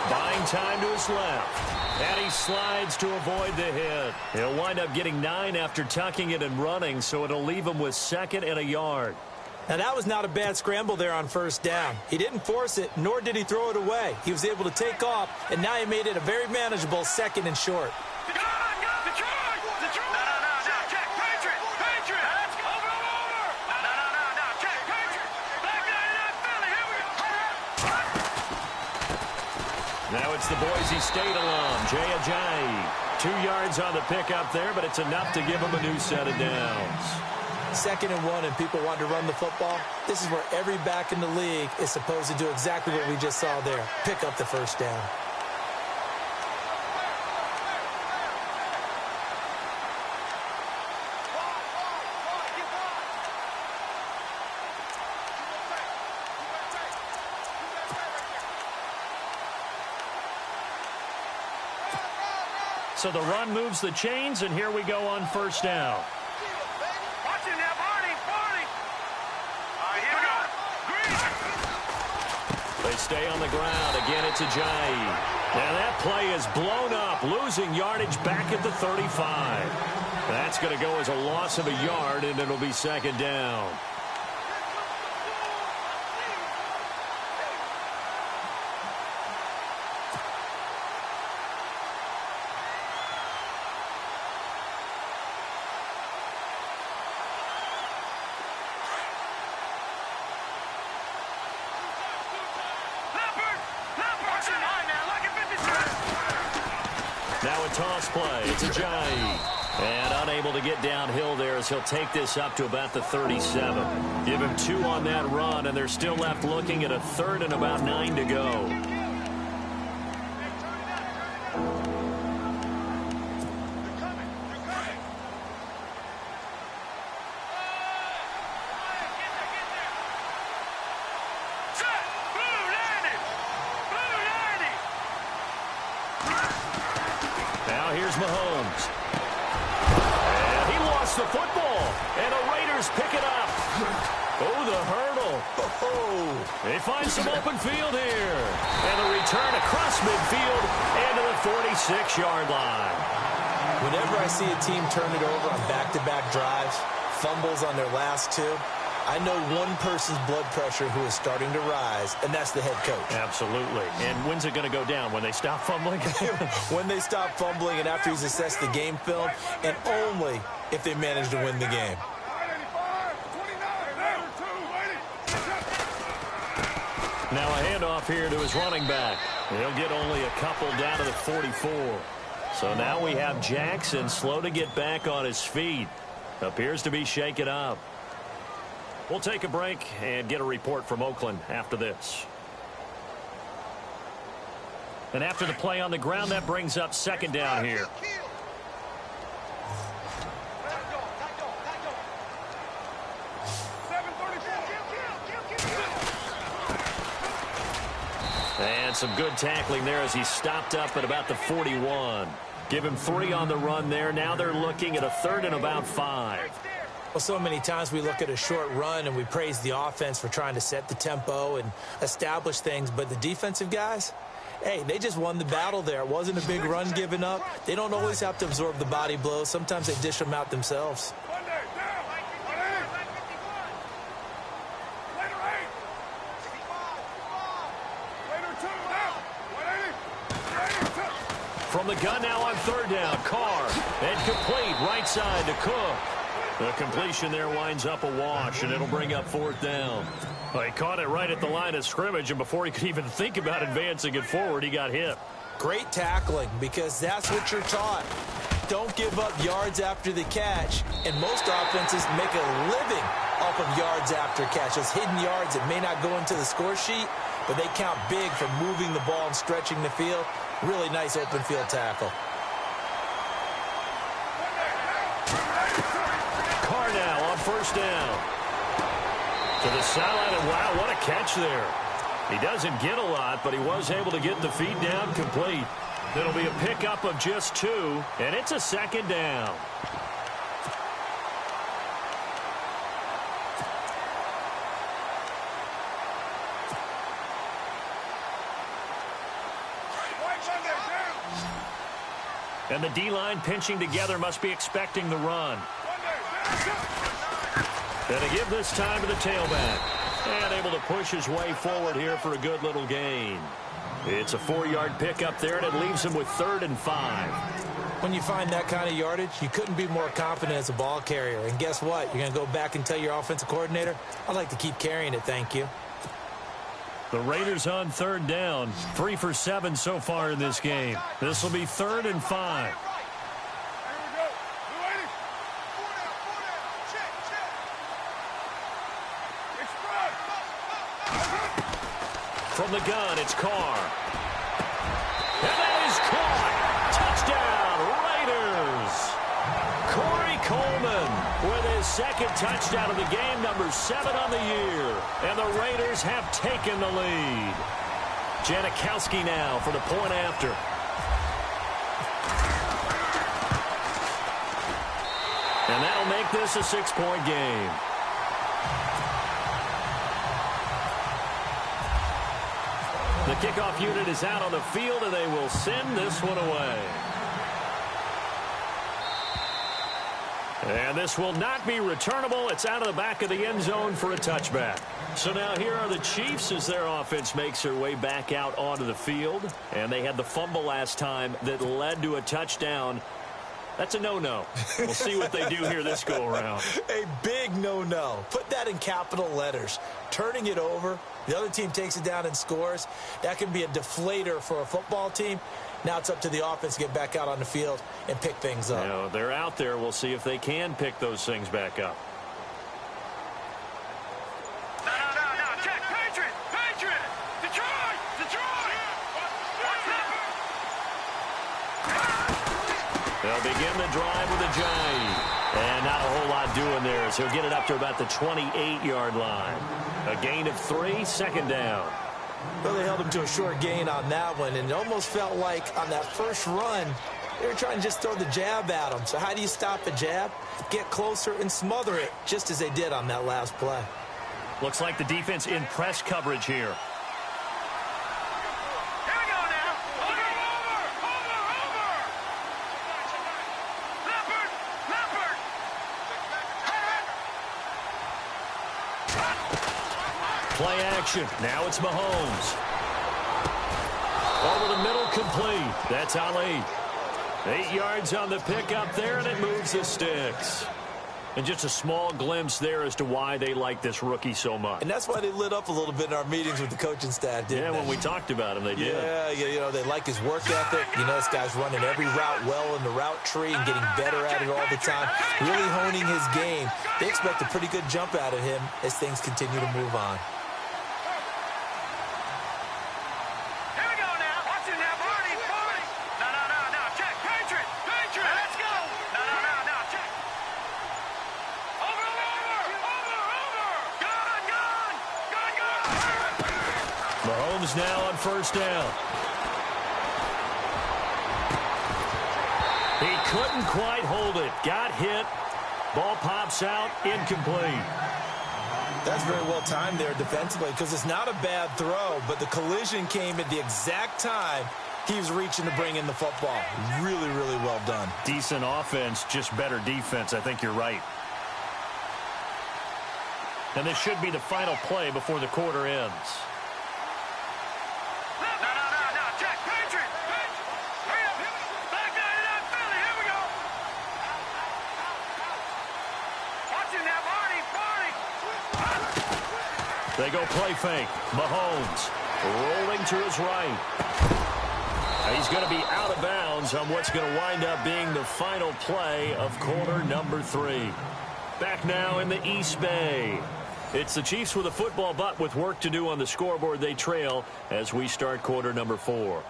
Buying time to his left. And he slides to avoid the hit. He'll wind up getting 9 after tucking it and running, so it'll leave him with 2nd and a yard. Now, that was not a bad scramble there on 1st down. He didn't force it, nor did he throw it away. He was able to take off, and now he made it a very manageable 2nd and short. Now it's the Boise State alum, Jay Ajayi. 2 yards on the pickup there, but it's enough to give him a new set of downs. 2nd and 1, and people want to run the football. This is where every back in the league is supposed to do exactly what we just saw there. Pick up the 1st down. So the run moves the chains, and here we go on first down. Watch it now, Barney. All right, here we go. They stay on the ground. Again, it's Ajayi. And that play is blown up, losing yardage back at the 35. That's going to go as a loss of a yard, and it'll be second down. Now a toss play. It's Ajayi. And unable to get downhill there as he'll take this up to about the 37. Give him 2 on that run, and they're still left looking at a 3rd and about 9 to go. Now here's Mahomes. And he lost the football. And the Raiders pick it up. Oh, the hurdle. Oh, they find some open field here. And the return across midfield and to the 46-yard line. Whenever I see a team turn it over on back-to-back drives, fumbles on their last 2, I know one person's blood pressure who is starting to rise, and that's the head coach. Absolutely. And when's it going to go down? When they stop fumbling? When they stop fumbling and after he's assessed the game film, and only if they manage to win the game. Now a handoff here to his running back. He'll get only a couple down to the 44. So now we have Jackson slow to get back on his feet. Appears to be shaken up. We'll take a break and get a report from Oakland after this. And after the play on the ground, that brings up second down here. And some good tackling there as he stopped up at about the 41. Give him 3 on the run there. Now they're looking at a 3rd and about 5. Well, so many times we look at a short run and we praise the offense for trying to set the tempo and establish things, but the defensive guys, hey, they just won the battle there. It wasn't a big run given up. They don't always have to absorb the body blows. Sometimes they dish them out themselves. From the gun now on 3rd down, Carr, and complete right side to Cook. The completion there winds up a wash, and it'll bring up 4th down. Well, he caught it right at the line of scrimmage, and before he could even think about advancing it forward, he got hit. Great tackling, because that's what you're taught. Don't give up yards after the catch, and most offenses make a living off of yards after catch. Those hidden yards that may not go into the score sheet, but they count big for moving the ball and stretching the field. Really nice open field tackle. Carr now on 1st down. To the sideline, and wow, what a catch there. He doesn't get a lot, but he was able to get the feed down complete. It'll be a pickup of just 2, and it's a 2nd down. And the D-line pinching together must be expecting the run. And to give this time to the tailback. And able to push his way forward here for a good little gain. It's a 4-yard pickup there, and it leaves him with 3rd and 5. When you find that kind of yardage, you couldn't be more confident as a ball carrier. And guess what? You're going to go back and tell your offensive coordinator, I'd like to keep carrying it, thank you. The Raiders on 3rd down. 3 for 7 so far in this game. This will be 3rd and 5. From the gun, it's Carr. And that is caught. Touchdown, Raiders. Corey Coleman with his 2nd touchdown of the game, number 7 on the year. And the Raiders have taken the lead. Janikowski now for the point after. And that'll make this a 6-point game. The kickoff unit is out on the field, and they will send this one away. And this will not be returnable. It's out of the back of the end zone for a touchback. So now here are the Chiefs as their offense makes their way back out onto the field. And they had the fumble last time that led to a touchdown. That's a no-no. We'll see what they do here this go-around. A big no-no. Put that in capital letters. Turning it over, the other team takes it down and scores. That can be a deflator for a football team. Now it's up to the offense to get back out on the field and pick things up. You know, they're out there. We'll see if they can pick those things back up. No. Check. Patriot. Detroit. They'll begin the drive with a jive. And not a whole lot doing there as he'll get it up to about the 28-yard line. A gain of 3, second down. Well, they held him to a short gain on that one, and it almost felt like on that first run, they were trying to just throw the jab at him. So how do you stop a jab? Get closer and smother it, just as they did on that last play. Looks like the defense in press coverage here. Here we go now. Over. Leopard. Play action. Now it's Mahomes. Over the middle, complete. That's Ali. 8 yards on the pickup there, and it moves the sticks. And just a small glimpse there as to why they like this rookie so much. And that's why they lit up a little bit in our meetings with the coaching staff, didn't they? When we talked about him, they did. Yeah, you know, they like his work ethic. You know, this guy's running every route well in the route tree and getting better at it all the time, really honing his game. They expect a pretty good jump out of him as things continue to move on. Here we go now. Watch it now. 40. No. Check. Patriot. Let's go. No. Check. Over. Gone. Mahomes now on first down. He couldn't quite hold it. Got hit. Ball pops out. Incomplete. That's very well timed there defensively because it's not a bad throw, but the collision came at the exact time he was reaching to bring in the football. Really, really well done. Decent offense, just better defense. I think you're right. And this should be the final play before the quarter ends. No. Check. Patriot. Hurry up. Back 99 Philly. Here we go. Watch it now. 40. They go play fake. Mahomes rolling to his right. He's going to be out of bounds on what's going to wind up being the final play of quarter number 3. Back now in the East Bay. It's the Chiefs with a football, but with work to do on the scoreboard. They trail as we start quarter number 4.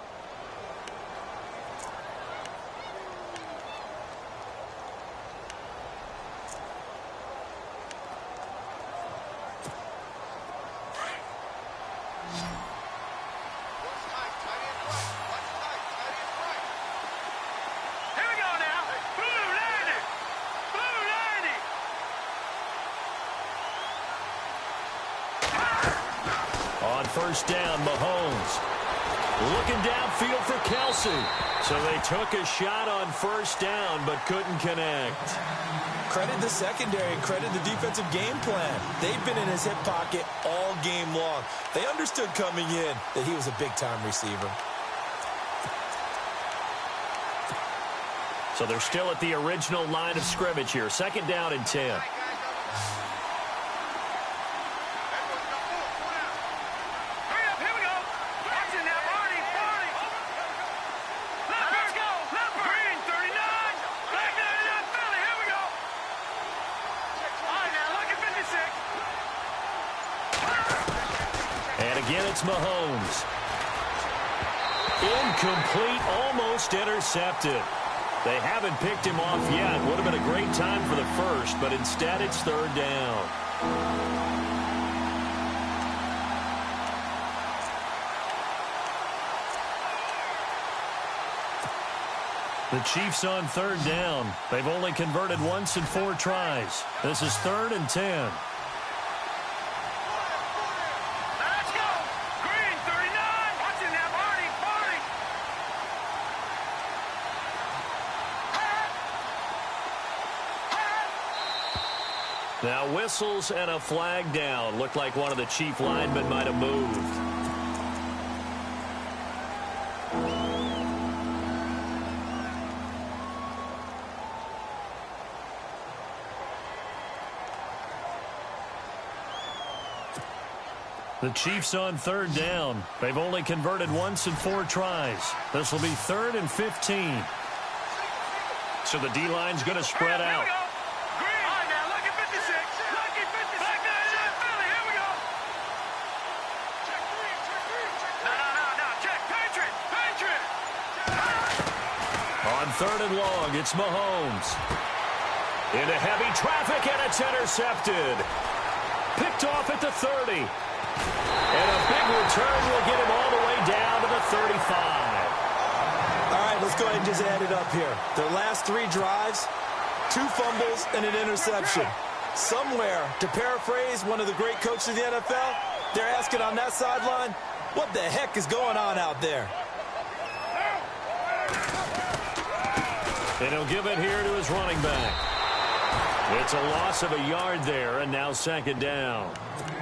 First down, Mahomes. Looking downfield for Kelsey. So they took a shot on first down, but couldn't connect. Credit the secondary, credit the defensive game plan. They've been in his hip pocket all game long. They understood coming in that he was a big-time receiver. So they're still at the original line of scrimmage here. Second down and 10. Again, it's Mahomes. Incomplete, almost intercepted. They haven't picked him off yet. Would have been a great time for the first, but instead it's third down. The Chiefs on third down. They've only converted once in 4 tries. This is 3rd and 10. Let's go. Green, 39. Watch it now, Barney. Now whistles and a flag down. Looked like one of the Chief linemen might have moved. The Chiefs on third down. They've only converted once in 4 tries. This will be 3rd and 15. So the D-line's going to spread out. Green. All right, now, lucky 56. Lucky 56. Back there, Philly. Here we go. Check green. No. Check. Patriot. On 3rd and long, it's Mahomes. Into heavy traffic, and it's intercepted. Picked off at the 30. And a big return will get him all the way down to the 35. All right, let's go ahead and just add it up here. Their last 3 drives, 2 fumbles and an interception. Somewhere, to paraphrase one of the great coaches of the NFL, they're asking on that sideline, what the heck is going on out there? And he'll give it here to his running back. It's a loss of a yard there, and now 2nd down.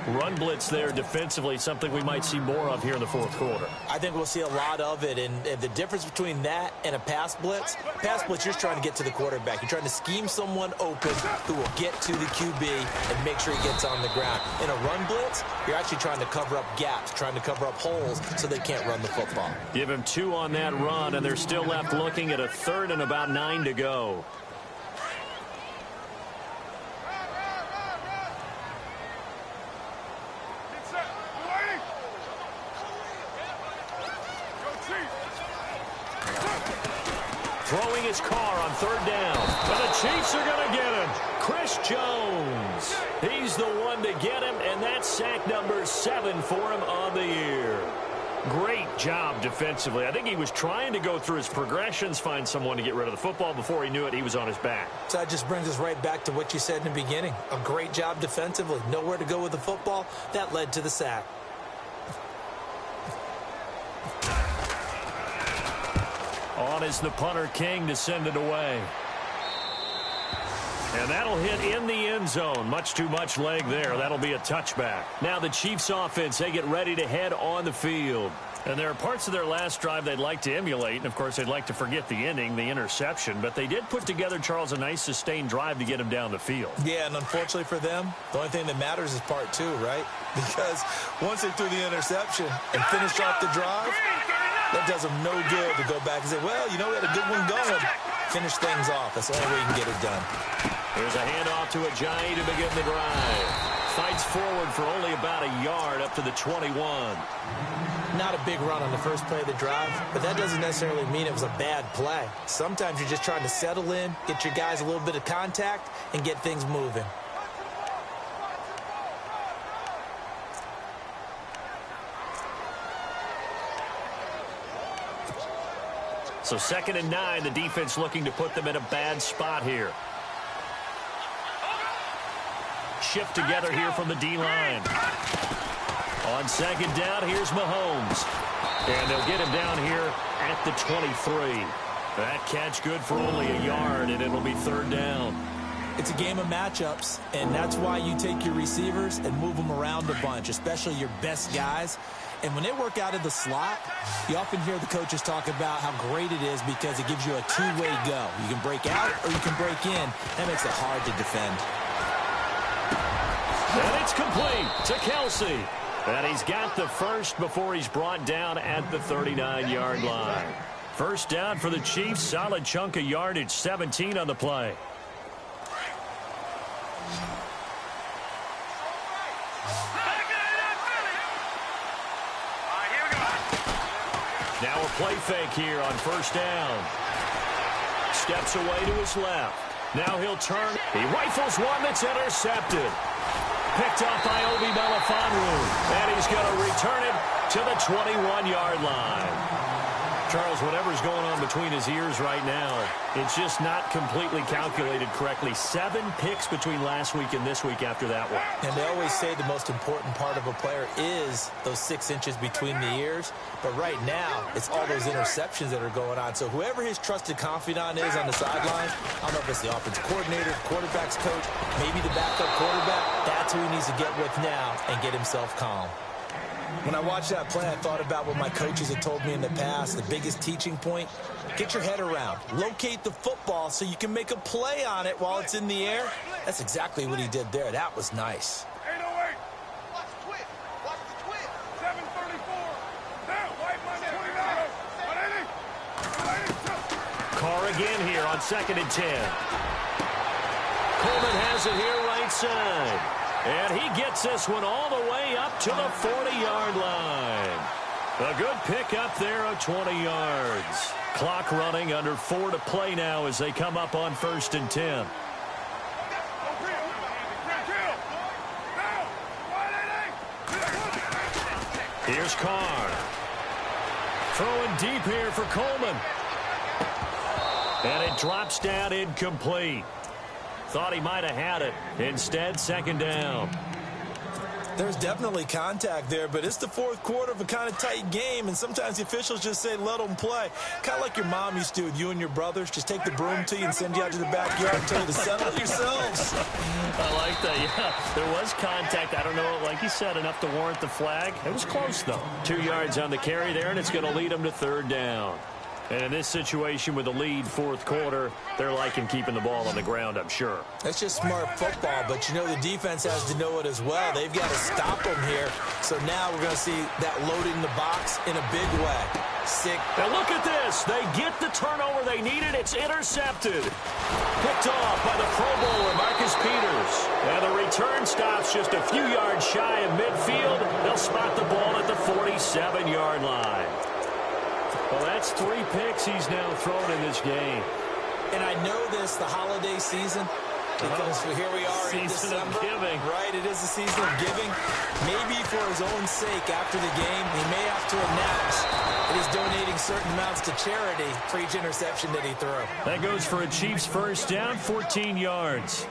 Run blitz there defensively, something we might see more of here in the 4th quarter. I think we'll see a lot of it, and the difference between that and a pass blitz, you're just trying to get to the quarterback. You're trying to scheme someone open who will get to the QB and make sure he gets on the ground. In a run blitz, you're actually trying to cover up gaps, trying to cover up holes so they can't run the football. Give him 2 on that run, and they're still left looking at a 3rd and about 9 to go. Throwing his car on 3rd down. And the Chiefs are going to get him. Chris Jones. He's the one to get him, and that's sack number 7 for him on the year. Great job defensively. I think he was trying to go through his progressions, find someone to get rid of the football. Before he knew it, he was on his back. So that just brings us right back to what you said in the beginning. A great job defensively. Nowhere to go with the football. That led to the sack. On is the punter King to send it away. And that'll hit in the end zone. Much too much leg there. That'll be a touchback. Now the Chiefs offense, they get ready to head on the field. And there are parts of their last drive they'd like to emulate. And, of course, they'd like to forget the ending, the interception. But they did put together, Charles, a nice sustained drive to get him down the field. Yeah, and unfortunately for them, the only thing that matters is part 2, right? Because once they threw the interception and finished off the drive, that does them no good to go back and say, well, you know, we had a good one going. Finish things off. That's the only way you can get it done. Here's a handoff to Ajayi to begin the drive. Fights forward for only about a yard up to the 21. Not a big run on the first play of the drive, but that doesn't necessarily mean it was a bad play. Sometimes you're just trying to settle in, get your guys a little bit of contact, and get things moving. So 2nd and 9, the defense looking to put them in a bad spot here. Shift together here from the D-line. On 2nd down, here's Mahomes. And they'll get him down here at the 23. That catch good for only a yard, and it'll be 3rd down. It's a game of matchups, and that's why you take your receivers and move them around a bunch, especially your best guys. And when they work out of the slot, you often hear the coaches talk about how great it is because it gives you a 2-way go. You can break out or you can break in. That makes it hard to defend. And it's complete to Kelsey. And he's got the first before he's brought down at the 39-yard line. First down for the Chiefs. Solid chunk of yardage, 17 on the play. Now a play fake here on 1st down. Steps away to his left. Now he'll turn. He rifles one that's intercepted. Picked up by Obi Melifonwu. And he's going to return it to the 21-yard line. Charles, whatever's going on between his ears right now, it's just not completely calculated correctly. 7 picks between last week and this week after that one. And they always say the most important part of a player is those 6 inches between the ears. But right now, it's all those interceptions that are going on. So whoever his trusted confidant is on the sidelines, I don't know if it's the offensive coordinator, the quarterback's coach, maybe the backup quarterback, that's who he needs to get with now and get himself calm. When I watched that play, I thought about what my coaches had told me in the past. The biggest teaching point, get your head around. Locate the football so you can make a play on it while it's in the air. That's exactly what he did there. That was nice. 808. Watch the twist. Watch the twist. 734. Now, wipe my 29. Carr again here on 2nd and 10. Coleman has it here right side. And he gets this one all the way up to the 40-yard line. A good pick up there of 20 yards. Clock running, under 4 to play now as they come up on 1st and 10. Here's Carr. Throwing deep here for Coleman. And it drops down incomplete. Thought he might have had it. Instead, 2nd down. There's definitely contact there, but it's the 4th quarter of a kind of tight game, and sometimes the officials just say, let them play. Kind of like your mom used to do with you and your brothers. Just take the broom to you and send you out to the backyard and tell you to settle it yourselves. I like that, yeah. There was contact. I don't know, like you said, enough to warrant the flag. It was close, though. 2 yards on the carry there, and it's going to lead them to 3rd down. And in this situation with a lead 4th quarter, they're liking keeping the ball on the ground, I'm sure. That's just smart football, but you know the defense has to know it as well. They've got to stop them here. So now we're going to see that loaded in the box in a big way. Now look at this. They get the turnover they needed. It's intercepted. Picked off by the Pro Bowler, Marcus Peters. And the return stops just a few yards shy of midfield. They'll spot the ball at the 47-yard line. Well, that's 3 picks he's now thrown in this game. And I know this, the holiday season, because here we are in December. Season of giving. Right, it is the season of giving. Maybe for his own sake after the game, he may have to announce that he's donating certain amounts to charity for each interception that he threw. That goes for a Chiefs 1st down, 14 yards.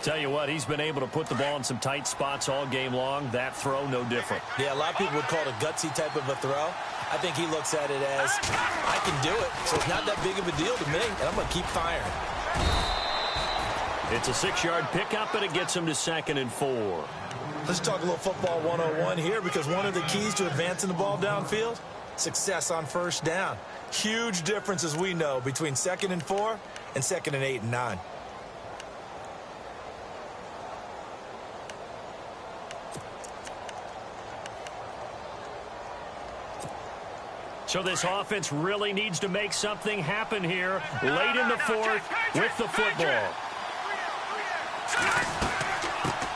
Tell you what, he's been able to put the ball in some tight spots all game long. That throw, no different. Yeah, a lot of people would call it a gutsy type of a throw. I think he looks at it as, I can do it, so it's not that big of a deal to me, and I'm going to keep firing. It's a 6-yard pickup, and it gets him to 2nd and 4. Let's talk a little football 101 here, because one of the keys to advancing the ball downfield, success on 1st down. Huge difference, as we know, between 2nd and 4 and 2nd and 8 and 9. So this offense really needs to make something happen here late in the 4th with the football.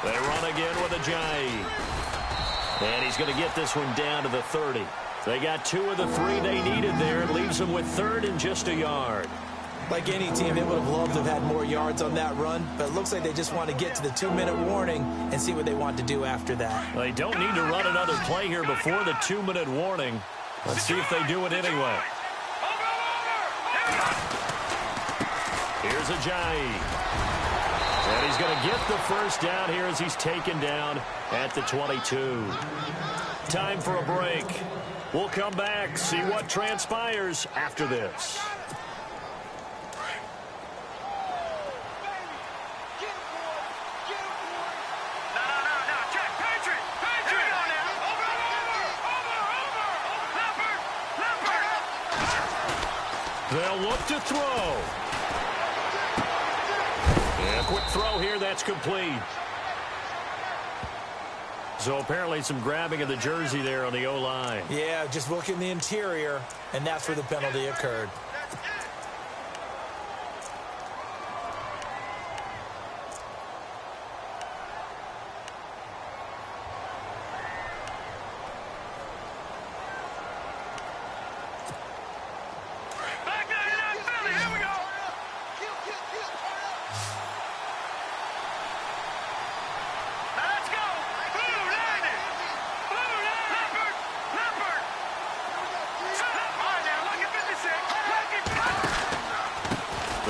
They run again with Ajayi. And he's going to get this one down to the 30. They got 2 of the 3 they needed there. It leaves them with 3rd and just a yard. Like any team, they would have loved to have had more yards on that run, but it looks like they just want to get to the 2-minute warning and see what they want to do after that. They don't need to run another play here before the 2-minute warning. Let's see if they do it anyway. Here's Ajayi. And he's going to get the 1st down here as he's taken down at the 22. Time for a break. We'll come back, see what transpires after this. They'll look to throw. And a quick throw here, that's complete. So apparently some grabbing of the jersey there on the O-line. Yeah, just look in the interior, and that's where the penalty occurred.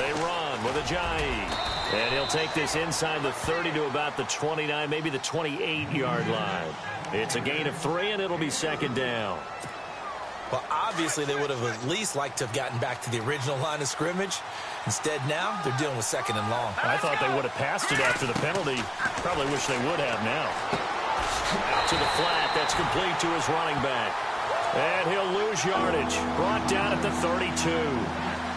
They run with Ajayi. And he'll take this inside the 30 to about the 29, maybe the 28-yard line. It's a gain of 3, and it'll be second down. Well, obviously, they would have at least liked to have gotten back to the original line of scrimmage. Instead, now they're dealing with second and long. I thought they would have passed it after the penalty. Probably wish they would have now. Out to the flat. That's complete to his running back. And he'll lose yardage. Brought down at the 32.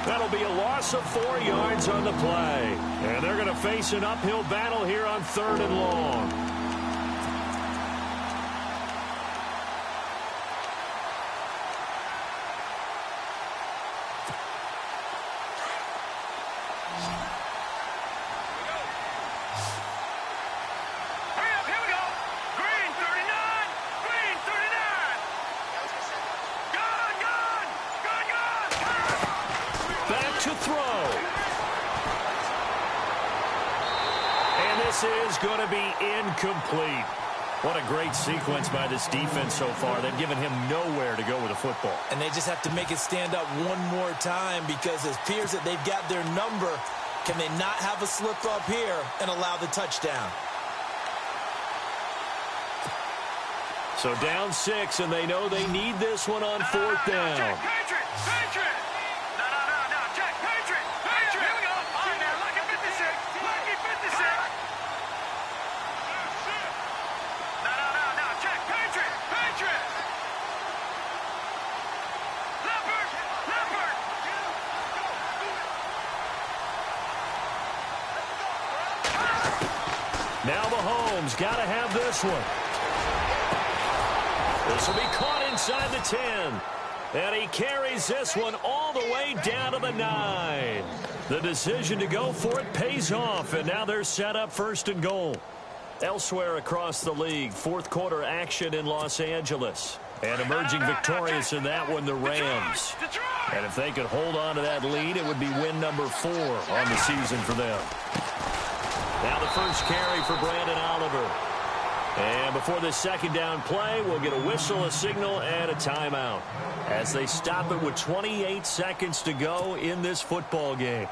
That'll be a loss of 4 yards on the play. And they're going to face an uphill battle here on 3rd and long. Is going to be incomplete. What a great sequence by this defense so far. They've given him nowhere to go with the football. And they just have to make it stand up one more time because it appears that they've got their number. Can they not have a slip up here and allow the touchdown? So down 6, and they know they need this one on 4th down. Now Mahomes got to have this one. This will be caught inside the 10. And he carries this one all the way down to the 9. The decision to go for it pays off, and now they're set up 1st and goal. Elsewhere across the league, 4th quarter action in Los Angeles. And emerging victorious in that one, the Rams. And if they could hold on to that lead, it would be win number 4 on the season for them. Now the first carry for Brandon Oliver. And before this second down play, we'll get a whistle, a signal, and a timeout as they stop it with 28 seconds to go in this football game.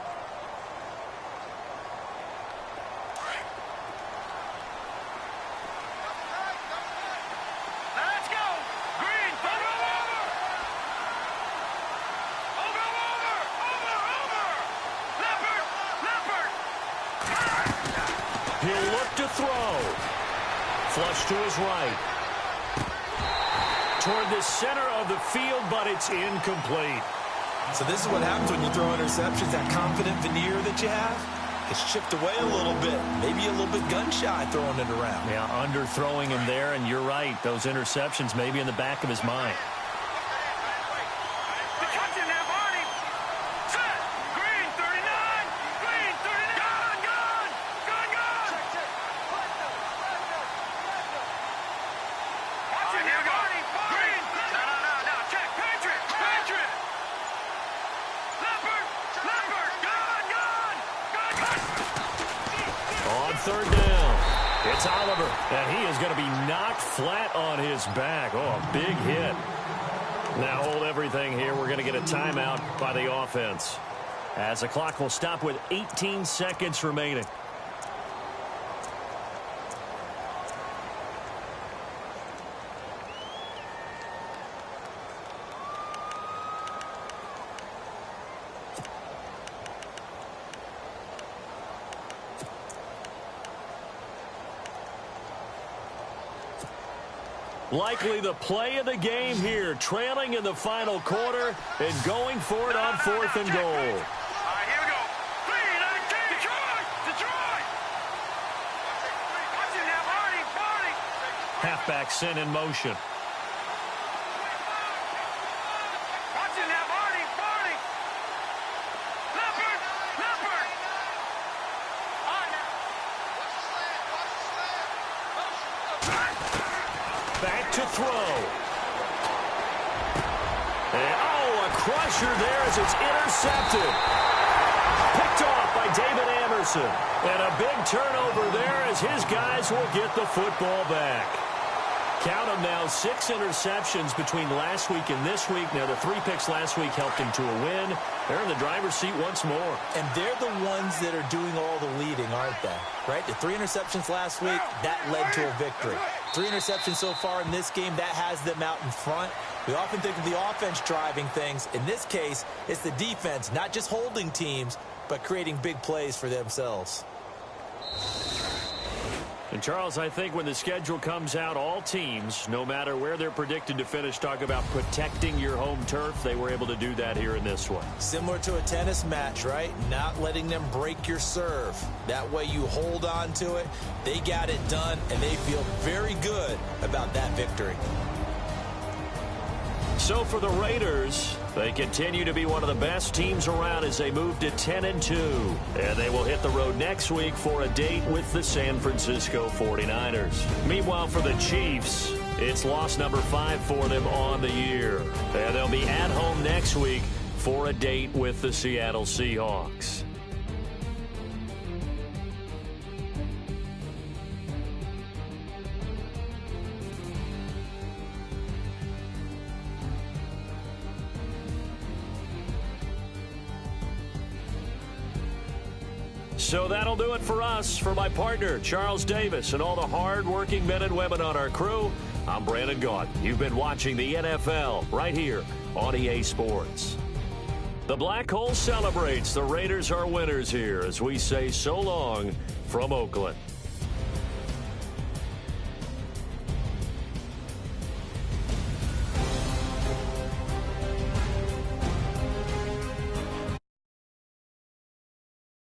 He'll look to throw. Flush to his right. Toward the center of the field, but it's incomplete. So this is what happens when you throw interceptions. That confident veneer that you have, it's chipped away a little bit. Maybe a little bit gun-shy throwing it around. Yeah, underthrowing him there, and you're right. Those interceptions may be in the back of his mind. Third down. It's Oliver, and he is going to be knocked flat on his back. Oh, a big hit. Now hold everything here. We're going to get a timeout by the offense, as the clock will stop with 18 seconds remaining. Likely the play of the game here, trailing in the final quarter and going for it on 4th and goal. All right, here we go. 3-19. Detroit! Watch it now, Barney. Halfback sent in motion. Watch it now, Barney. Leopard. On now. Back to throw. And, a crusher there as it's intercepted. Picked off by David Anderson. And a big turnover there as his guys will get the football back. Count them now, 6 interceptions between last week and this week. Now, the 3 picks last week helped him to a win. They're in the driver's seat once more. And they're the ones that are doing all the leading, aren't they? Right? The 3 interceptions last week, that led to a victory. 3 interceptions so far in this game, that has them out in front. We often think of the offense driving things. In this case, it's the defense, not just holding teams, but creating big plays for themselves. And, Charles, I think when the schedule comes out, all teams, no matter where they're predicted to finish, talk about protecting your home turf. They were able to do that here in this one. Similar to a tennis match, right? Not letting them break your serve. That way you hold on to it. They got it done, and they feel very good about that victory. So for the Raiders, they continue to be one of the best teams around as they move to 10-2. And they will hit the road next week for a date with the San Francisco 49ers. Meanwhile, for the Chiefs, it's loss number 5 for them on the year. And they'll be at home next week for a date with the Seattle Seahawks. So that'll do it for us. For my partner, Charles Davis, and all the hard-working men and women on our crew, I'm Brandon Gaudin. You've been watching the NFL right here on EA Sports. The Black Hole celebrates. The Raiders are winners here as we say so long from Oakland.